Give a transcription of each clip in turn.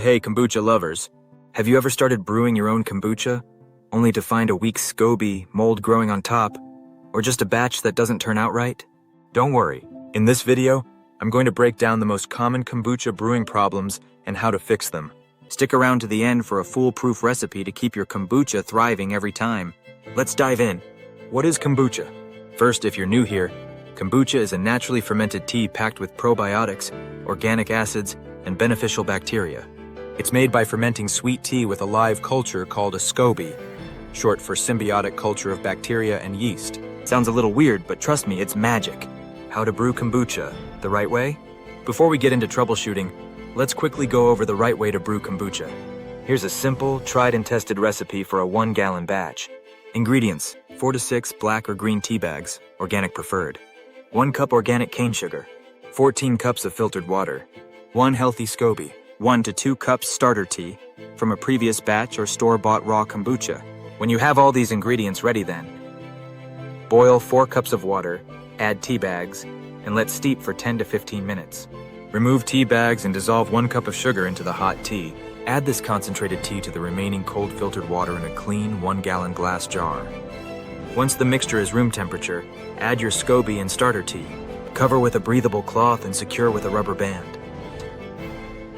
Hey kombucha lovers, have you ever started brewing your own kombucha, only to find a weak SCOBY, mold growing on top, or just a batch that doesn't turn out right? Don't worry, in this video, I'm going to break down the most common kombucha brewing problems and how to fix them. Stick around to the end for a foolproof recipe to keep your kombucha thriving every time. Let's dive in. What is kombucha? First, if you're new here, kombucha is a naturally fermented tea packed with probiotics, organic acids, and beneficial bacteria. It's made by fermenting sweet tea with a live culture called a SCOBY, short for symbiotic culture of bacteria and yeast. Sounds a little weird, but trust me, it's magic. How to brew kombucha the right way? Before we get into troubleshooting, let's quickly go over the right way to brew kombucha. Here's a simple, tried and tested recipe for a 1-gallon batch. Ingredients: 4 to 6 black or green tea bags, organic preferred. 1 cup organic cane sugar. 14 cups of filtered water. 1 healthy SCOBY. 1 to 2 cups starter tea from a previous batch or store-bought raw kombucha. When you have all these ingredients ready then, boil 4 cups of water, add tea bags, and let steep for 10 to 15 minutes. Remove tea bags and dissolve 1 cup of sugar into the hot tea. Add this concentrated tea to the remaining cold filtered water in a clean 1-gallon glass jar. Once the mixture is room temperature, add your SCOBY and starter tea. Cover with a breathable cloth and secure with a rubber band.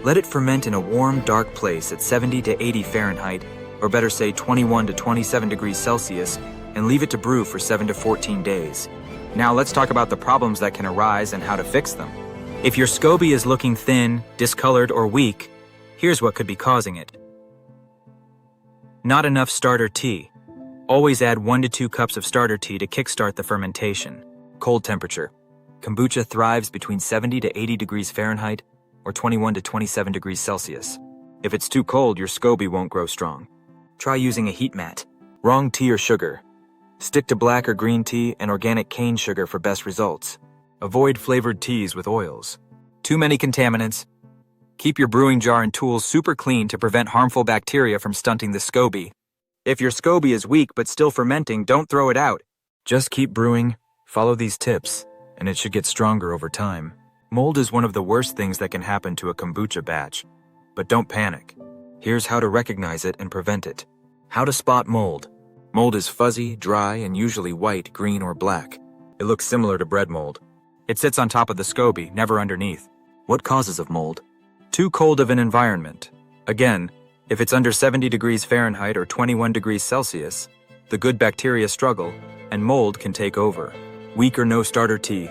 Let it ferment in a warm, dark place at 70 to 80 Fahrenheit, or better say 21 to 27 degrees Celsius, and leave it to brew for 7 to 14 days. Now let's talk about the problems that can arise and how to fix them. If your SCOBY is looking thin, discolored, or weak, here's what could be causing it. Not enough starter tea. Always add 1 to 2 cups of starter tea to kickstart the fermentation. Cold temperature. Kombucha thrives between 70 to 80 degrees Fahrenheit, or 21 to 27 degrees Celsius. If it's too cold, your SCOBY won't grow strong. Try using a heat mat. Wrong tea or sugar. Stick to black or green tea and organic cane sugar for best results. Avoid flavored teas with oils. Too many contaminants. Keep your brewing jar and tools super clean to prevent harmful bacteria from stunting the SCOBY. If your SCOBY is weak but still fermenting, don't throw it out. Just keep brewing, follow these tips, and it should get stronger over time. Mold is one of the worst things that can happen to a kombucha batch, but don't panic. Here's how to recognize it and prevent it. How to spot mold. Mold is fuzzy, dry, and usually white, green, or black. It looks similar to bread mold. It sits on top of the SCOBY, never underneath. What causes of mold? Too cold of an environment. Again, if it's under 70 degrees Fahrenheit or 21 degrees Celsius, the good bacteria struggle, and mold can take over. Weak or no starter tea.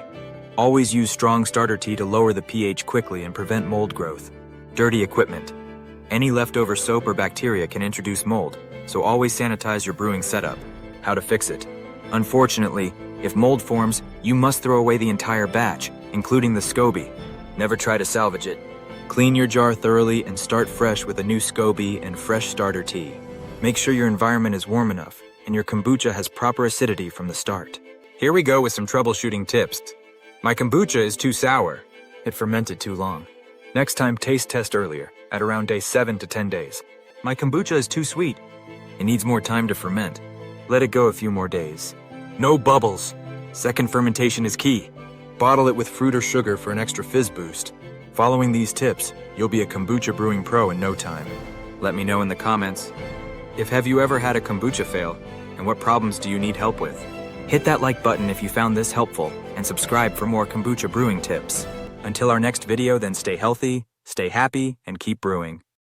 Always use strong starter tea to lower the pH quickly and prevent mold growth. Dirty equipment. Any leftover soap or bacteria can introduce mold, so always sanitize your brewing setup. How to fix it? Unfortunately, if mold forms, you must throw away the entire batch, including the SCOBY. Never try to salvage it. Clean your jar thoroughly and start fresh with a new SCOBY and fresh starter tea. Make sure your environment is warm enough and your kombucha has proper acidity from the start. Here we go with some troubleshooting tips. My kombucha is too sour. It fermented too long. Next time, taste test earlier, at around day 7 to 10 days. My kombucha is too sweet. It needs more time to ferment. Let it go a few more days. No bubbles. Second fermentation is key. Bottle it with fruit or sugar for an extra fizz boost. Following these tips, you'll be a kombucha brewing pro in no time. Let me know in the comments. Have you ever had a kombucha fail, and what problems do you need help with? Hit that like button if you found this helpful, and subscribe for more kombucha brewing tips. Until our next video, then stay healthy, stay happy, and keep brewing.